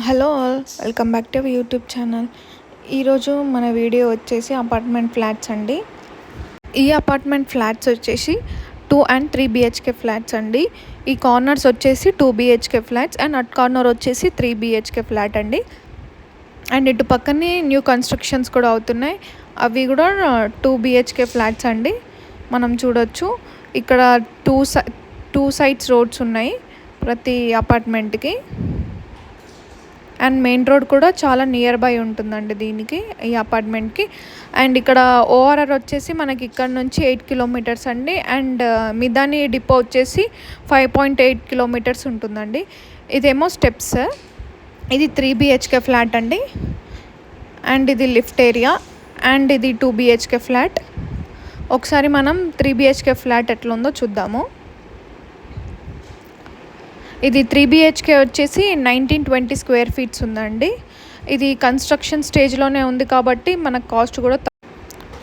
Hello all, welcome back to YouTube channel. ఈరోజు మన video వచ్చేసి అపార్ట్మెంట్ ఫ్లాట్స్ అండి. ఈ అపార్ట్మెంట్ ఫ్లాట్స్ వచ్చేసి 2 and 3 BHK ఫ్లాట్స్ అండి. ఈ కార్నర్స్ వచ్చేసి 2 BHK flats and at corner వచ్చేసి 3 BHK ఫ్లాట్ అండి. అండ్ ఇటు పక్కనే న్యూ కన్స్ట్రక్షన్స్ కూడా అవుతున్నాయి, అవి కూడా 2 BHK ఫ్లాట్స్ అండి. మనం చూడొచ్చు ఇక్కడ టూ సైడ్స్ రోడ్స్ ఉన్నాయి ప్రతి అపార్ట్మెంట్కి. అండ్ మెయిన్ రోడ్ కూడా చాలా నియర్ బై ఉంటుందండి దీనికి, ఈ అపార్ట్మెంట్కి. అండ్ ఇక్కడ ఓఆర్ఆర్ వచ్చేసి మనకి ఇక్కడ నుంచి 8 కిలోమీటర్స్ అండి. అండ్ మిదాని డిపో వచ్చేసి 5.8 కిలోమీటర్స్ ఉంటుందండి. ఇదేమో స్టెప్స్. ఇది 3 BHK ఫ్లాట్ అండి. అండ్ ఇది లిఫ్ట్ ఏరియా. అండ్ ఇది 2 BHK ఫ్లాట్. ఒకసారి మనం 3 BHK ఫ్లాట్ ఎట్లా ఉందో చూద్దాము. ఇది 3 BHK వచ్చేసి 1920 స్క్వేర్ ఫీట్స్ ఉందండి. ఇది కన్స్ట్రక్షన్ స్టేజ్లోనే ఉంది కాబట్టి మనకు కాస్ట్ కూడా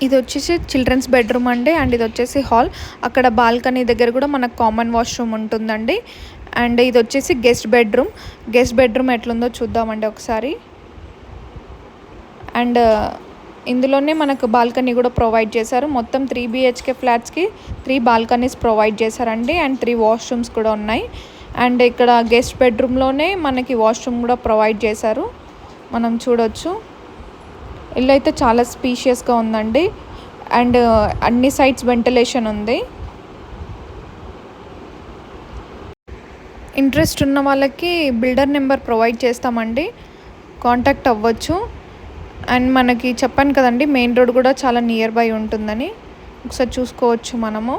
ఇది వచ్చేసి చిల్డ్రన్స్ బెడ్రూమ్ అండి. అండ్ ఇది వచ్చేసి హాల్. అక్కడ బాల్కనీ దగ్గర కూడా మనకు కామన్ వాష్రూమ్ ఉంటుందండి. అండ్ ఇది వచ్చేసి గెస్ట్ బెడ్రూమ్ ఎట్లుందో చూద్దామండి ఒకసారి. అండ్ ఇందులోనే మనకు బాల్కనీ కూడా ప్రొవైడ్ చేశారు. మొత్తం 3 BHK ఫ్లాట్స్కి 3 బాల్కనీస్ ప్రొవైడ్ చేశారండి. అండ్ 3 వాష్రూమ్స్ కూడా ఉన్నాయి. అండ్ ఇక్కడ గెస్ట్ బెడ్రూమ్లోనే మనకి వాష్రూమ్ కూడా ప్రొవైడ్ చేశారు, మనం చూడొచ్చు. ఇల్లు అయితే చాలా స్పీషియస్గా ఉందండి. అండ్ అన్ని సైడ్స్ వెంటిలేషన్ ఉంది. ఇంట్రెస్ట్ ఉన్న వాళ్ళకి బిల్డర్ నెంబర్ ప్రొవైడ్ చేస్తామండి, కాంటాక్ట్ అవ్వచ్చు. అండ్ మనకి చెప్పాను కదండి, మెయిన్ రోడ్ కూడా చాలా నియర్ బై ఉంటుందని, ఒకసారి చూసుకోవచ్చు మనము.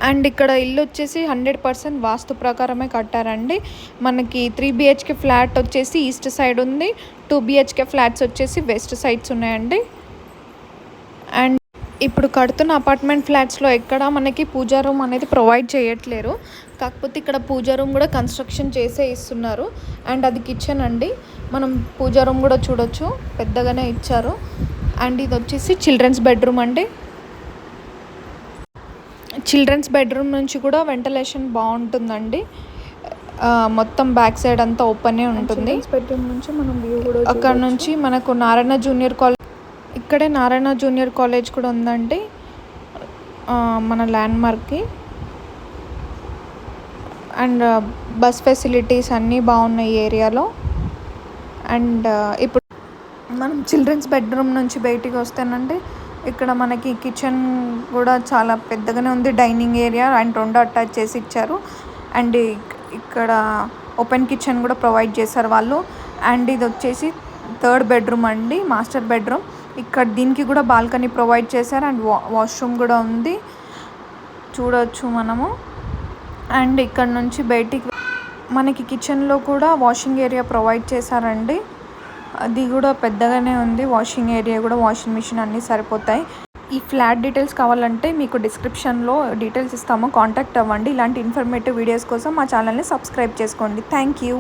అండ్ ఇక్కడ ఇల్లు వచ్చేసి 100% వాస్తు ప్రకారమే కట్టారండి. మనకి 3 BHK ఫ్లాట్ వచ్చేసి ఈస్ట్ సైడ్ ఉంది, 2 BHK ఫ్లాట్స్ వచ్చేసి వెస్ట్ సైడ్స్ ఉన్నాయండి. అండ్ ఇప్పుడు కడుతున్న అపార్ట్మెంట్ ఫ్లాట్స్లో ఎక్కడ మనకి పూజా రూమ్ అనేది ప్రొవైడ్ చేయట్లేరు, కాకపోతే ఇక్కడ పూజా రూమ్ కూడా కన్స్ట్రక్షన్ చేసే ఇస్తున్నారు. అండ్ అది కిచెన్ అండి, మనం పూజా రూమ్ కూడా చూడొచ్చు, పెద్దగానే ఇచ్చారు. అండ్ ఇది వచ్చేసి చిల్డ్రన్స్ బెడ్రూమ్ అండి. చిల్డ్రన్స్ బెడ్రూమ్ నుంచి కూడా వెంటిలేషన్ బాగుంటుందండి. మొత్తం బ్యాక్ సైడ్ అంతా ఓపెనే ఉంటుంది. బెడ్రూమ్ నుంచి మనం వ్యూ కూడా అక్కడ నుంచి మనకు నారాయణ జూనియర్ కాలేజ్, ఇక్కడే నారాయణ జూనియర్ కాలేజ్ కూడా ఉందండి మన ల్యాండ్మార్క్కి. అండ్ బస్ ఫెసిలిటీస్ అన్నీ బాగున్నాయి ఈ ఏరియాలో. అండ్ ఇప్పుడు మనం చిల్డ్రన్స్ బెడ్రూమ్ నుంచి బయటికి వస్తేనండి, ఇక్కడ మనకి కిచెన్ కూడా చాలా పెద్దగానే ఉంది, డైనింగ్ ఏరియా అండ్ 2 అటాచ్ చేసి ఇచ్చారు. అండ్ ఇక్కడ ఓపెన్ కిచెన్ కూడా ప్రొవైడ్ చేశారు వాళ్ళు. అండ్ ఇది వచ్చేసి 3rd బెడ్రూమ్ అండి, మాస్టర్ బెడ్రూమ్. ఇక్కడ దీనికి కూడా బాల్కనీ ప్రొవైడ్ చేశారు. అండ్ వాష్రూమ్ కూడా ఉంది, చూడవచ్చు మనము. అండ్ ఇక్కడ నుంచి బయటికి మనకి కిచెన్లో కూడా వాషింగ్ ఏరియా ప్రొవైడ్ చేశారండి, అది కూడా పెద్దగానే ఉంది. వాషింగ్ ఏరియా కూడా, వాషింగ్ మిషన్ అన్నీ సరిపోతాయి. ఈ ఫ్లాట్ డీటెయిల్స్ కావాలంటే మీకు డిస్క్రిప్షన్లో డీటెయిల్స్ ఇస్తాము, కాంటాక్ట్ అవ్వండి. ఇలాంటి ఇన్ఫర్మేటివ్ వీడియోస్ కోసం మా ఛానల్ని సబ్స్క్రైబ్ చేసుకోండి. Thank you.